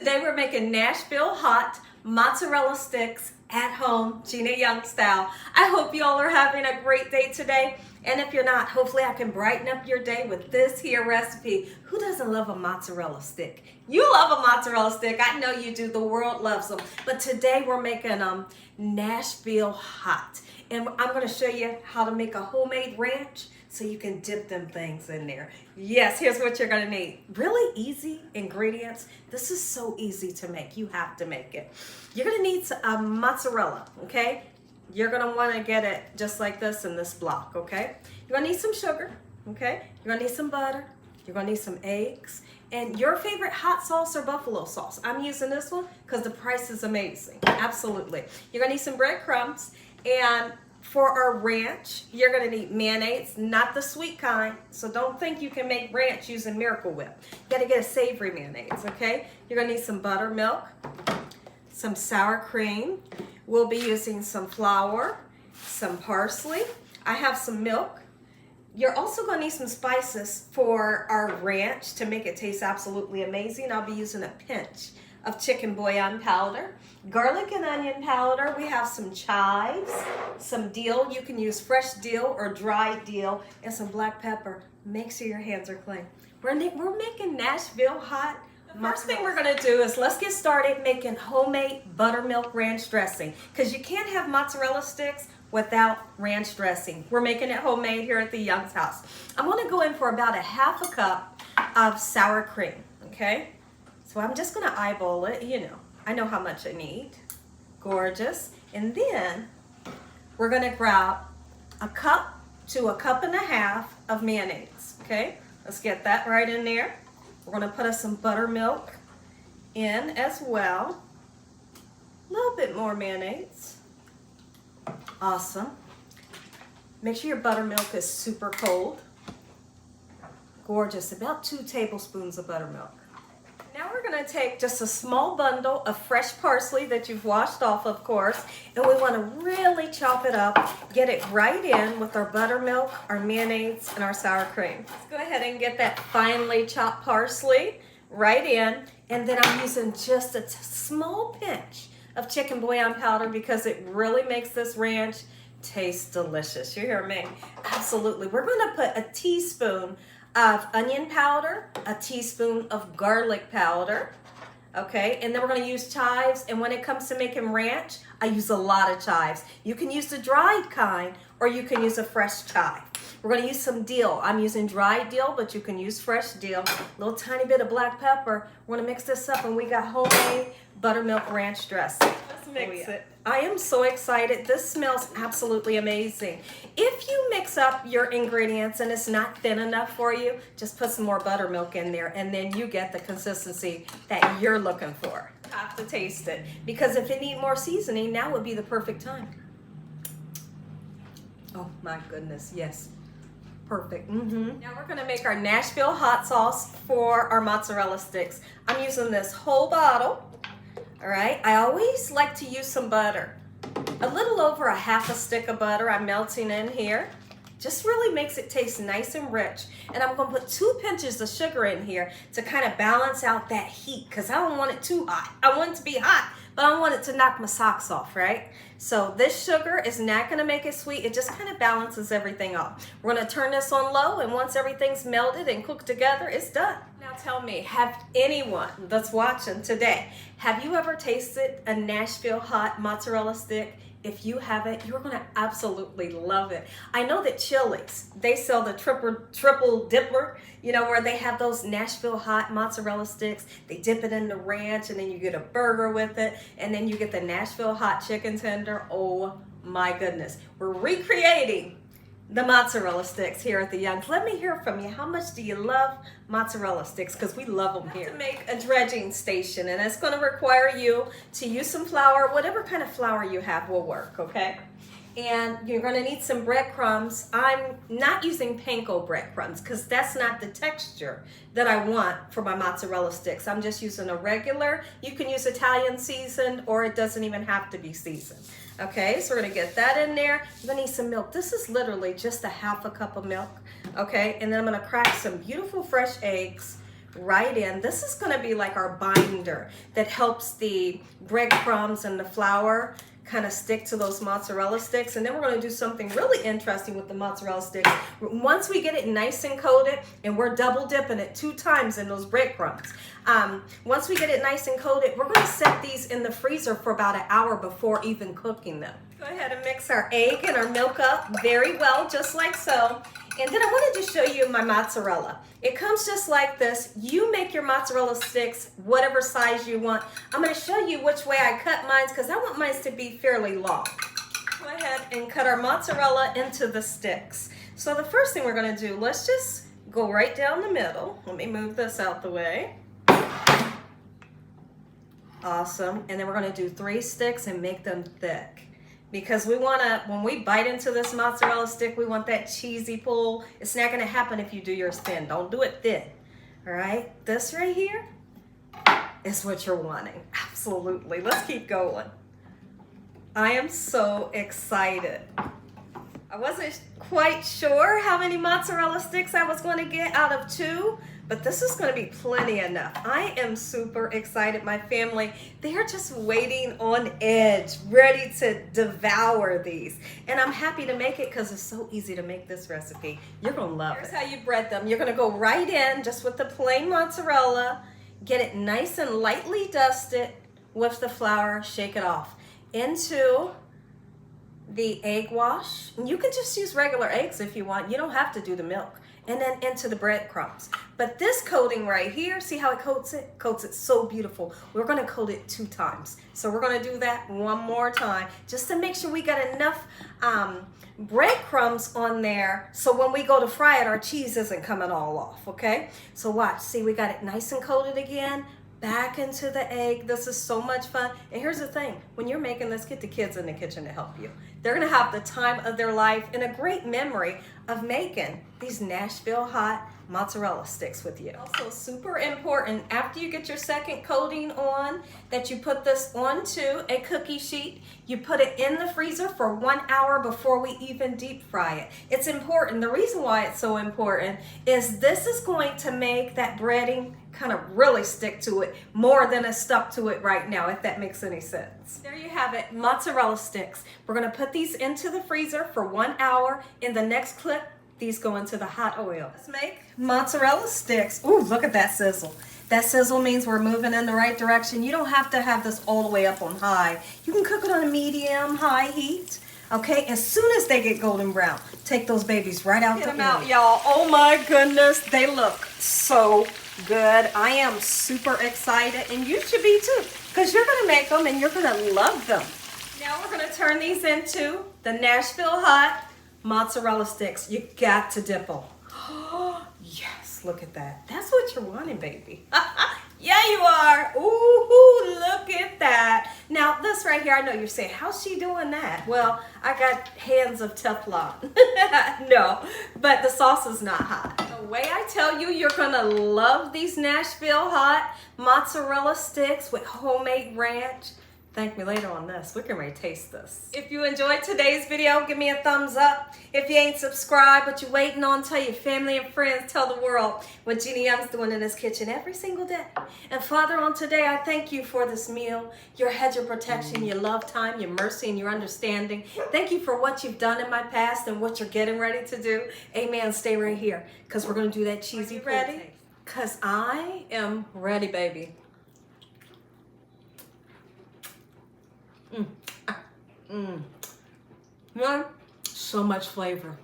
Today we're making Nashville Hot Mozzarella Sticks at home, Gina Young style. I hope you all are having a great day today. And if you're not, hopefully I can brighten up your day with this here recipe. Who doesn't love a mozzarella stick? You love a mozzarella stick. I know you do. The world loves them. But today we're making Nashville Hot. And I'm going to show you how to make a homemade ranch so you can dip them things in there. Yes, here's what you're going to need. Really easy ingredients. This is so easy to make. You have to make it. You're going to need mozzarella, okay? You're going to want to get it just like this in this block, okay? You're going to need some sugar, okay? You're going to need some butter. You're going to need some eggs. And your favorite hot sauce or buffalo sauce. I'm using this one because the price is amazing. Absolutely. You're going to need some breadcrumbs. And for our ranch, you're going to need mayonnaise, not the sweet kind. So don't think you can make ranch using Miracle Whip. You got to get a savory mayonnaise, okay? You're going to need some buttermilk, some sour cream. We'll be using some flour, some parsley. I have some milk. You're also going to need some spices for our ranch to make it taste absolutely amazing. I'll be using a pinch of chicken bouillon powder, garlic and onion powder. We have some chives, some dill. You can use fresh dill or dried dill, and some black pepper. Make sure your hands are clean. We're making Nashville Hot. The first thing we're going to do is let's get started making homemade buttermilk ranch dressing, because you can't have mozzarella sticks without ranch dressing. We're making it homemade here at the Young's house. I'm going to go in for about a half a cup of sour cream, okay? So I'm just going to eyeball it, you know. I know how much I need. Gorgeous. And then we're going to grab a cup to a cup and a half of mayonnaise, okay? Let's get that right in there. We're going to put some buttermilk in as well. A little bit more mayonnaise. Awesome. Make sure your buttermilk is super cold. Gorgeous. About 2 tablespoons of buttermilk. Now we're going to take just a small bundle of fresh parsley that you've washed off, of course, and we want to really chop it up, get it right in with our buttermilk, our mayonnaise, and our sour cream. Let's go ahead and get that finely chopped parsley right in, and then I'm using just a small pinch of chicken bouillon powder because it really makes this ranch taste delicious. You hear me? Absolutely. We're going to put a teaspoon of onion powder, a teaspoon of garlic powder, okay? And then we're going to use chives, and when it comes to making ranch, I use a lot of chives. You can use the dried kind, or you can use a fresh chive. We're going to use some dill. I'm using dried dill, but you can use fresh dill. A little tiny bit of black pepper. We're going to mix this up, and we got homemade buttermilk ranch dressing. Let's mix it. I am so excited. This smells absolutely amazing. If you mix up your ingredients and it's not thin enough for you, just put some more buttermilk in there, and then you get the consistency that you're looking for. You have to taste it, because if you need more seasoning, now would be the perfect time. Oh my goodness, yes. Perfect. Now we're going to make our Nashville hot sauce for our mozzarella sticks. I'm using this whole bottle. All right, I always like to use some butter. A little over a half a stick of butter I'm melting in here. Just really makes it taste nice and rich. And I'm going to put 2 pinches of sugar in here to kind of balance out that heat, because I don't want it too hot. I want it to be hot, but I don't want it to knock my socks off, right? So this sugar is not going to make it sweet. It just kind of balances everything off. We're going to turn this on low, and once everything's melted and cooked together, it's done. Now tell me, have anyone that's watching today, have you ever tasted a Nashville hot mozzarella stick? If you haven't, you're going to absolutely love it. I know that Chili's, they sell the triple dipper, you know, where they have those Nashville hot mozzarella sticks. They dip it in the ranch, and then you get a burger with it, and then you get the Nashville hot chicken tender. Oh my goodness. We're recreating the mozzarella sticks here at the Youngs. Let me hear from you. How much do you love mozzarella sticks? Because we love them here. To make a dredging station, and it's going to require you to use some flour. Whatever kind of flour you have will work, okay? And you're going to need some breadcrumbs. I'm not using panko breadcrumbs because that's not the texture that I want for my mozzarella sticks. I'm just using a regular. You can use Italian seasoned, or it doesn't even have to be seasoned. Okay, so we're going to get that in there. You're going to need some milk. This is literally just a half a cup of milk. Okay, and then I'm going to crack some beautiful fresh eggs right in. This is going to be like our binder that helps the breadcrumbs and the flour kind of stick to those mozzarella sticks. And then we're going to do something really interesting with the mozzarella sticks. Once we get it nice and coated, and we're double dipping it 2 times in those breadcrumbs. Once we get it nice and coated, we're going to set these in the freezer for about an hour before even cooking them. Go ahead and mix our egg and our milk up very well, just like so. And then I wanted to show you my mozzarella. It comes just like this. You make your mozzarella sticks whatever size you want. I'm going to show you which way I cut mine because I want mine to be fairly long. Go ahead and cut our mozzarella into the sticks. So the first thing we're going to do, let's just go right down the middle. Let me move this out the way. Awesome. And then we're going to do 3 sticks and make them thick. Because we want to, when we bite into this mozzarella stick, we want that cheesy pull. It's not going to happen if you do yours thin. Don't do it thin. All right? This right here is what you're wanting. Absolutely. Let's keep going. I am so excited. I wasn't quite sure how many mozzarella sticks I was going to get out of 2. But this is going to be plenty enough. I am super excited. My family, they are just waiting on edge, ready to devour these. And I'm happy to make it because it's so easy to make this recipe. You're going to love it. Here's how you bread them. You're going to go right in just with the plain mozzarella. Get it nice and lightly dusted with the flour. Shake it off into the egg wash. And you can just use regular eggs if you want. You don't have to do the milk. And then into the breadcrumbs. But this coating right here, see how it coats it? Coats it so beautiful. We're going to coat it 2 times. So we're going to do that one more time just to make sure we got enough breadcrumbs on there so when we go to fry it, our cheese isn't coming all off, okay? So watch. See, we got it nice and coated again. Back into the egg. This is so much fun. And here's the thing. When you're making this, get the kids in the kitchen to help you. They're going to have the time of their life and a great memory of making these Nashville Hot Mozzarella Sticks with you. Also super important, after you get your second coating on, that you put this onto a cookie sheet. You put it in the freezer for 1 hour before we even deep fry it. It's important. The reason why it's so important is this is going to make that breading kind of really stick to it more than it's stuck to it right now, if that makes any sense. There you have it, mozzarella sticks. We're going to put these into the freezer for 1 hour. In the next clip, these go into the hot oil. Let's make mozzarella sticks. Ooh, look at that sizzle. That sizzle means we're moving in the right direction. You don't have to have this all the way up on high. You can cook it on a medium, high heat. Okay, as soon as they get golden brown, take those babies right out. Get them out, y'all. Oh my goodness, they look so good. I am super excited, and you should be too, because you're going to make them and you're going to love them. Now we're going to turn these into the Nashville Hot Mozzarella Sticks. You got to dip them. Yes, look at that. That's what you're wanting, baby. Yeah, you are. Ooh, look at that. Now, this right here, I know you're saying, how's she doing that? Well, I got hands of Teflon. No, but the sauce is not hot. The way I tell you, you're going to love these Nashville Hot Mozzarella Sticks with homemade ranch. Thank me later on this. We're getting ready to taste this. If you enjoyed today's video, give me a thumbs up. If you ain't subscribed, but you're waiting on, tell your family and friends, tell the world what Jeannie Young's doing in this kitchen every single day. And Father, on today, I thank you for this meal, your hedge of protection, your love time, your mercy, and your understanding. Thank you for what you've done in my past and what you're getting ready to do. Amen. Stay right here, because we're going to do that cheesy. Are you ready? Because I am ready, baby. So much flavor.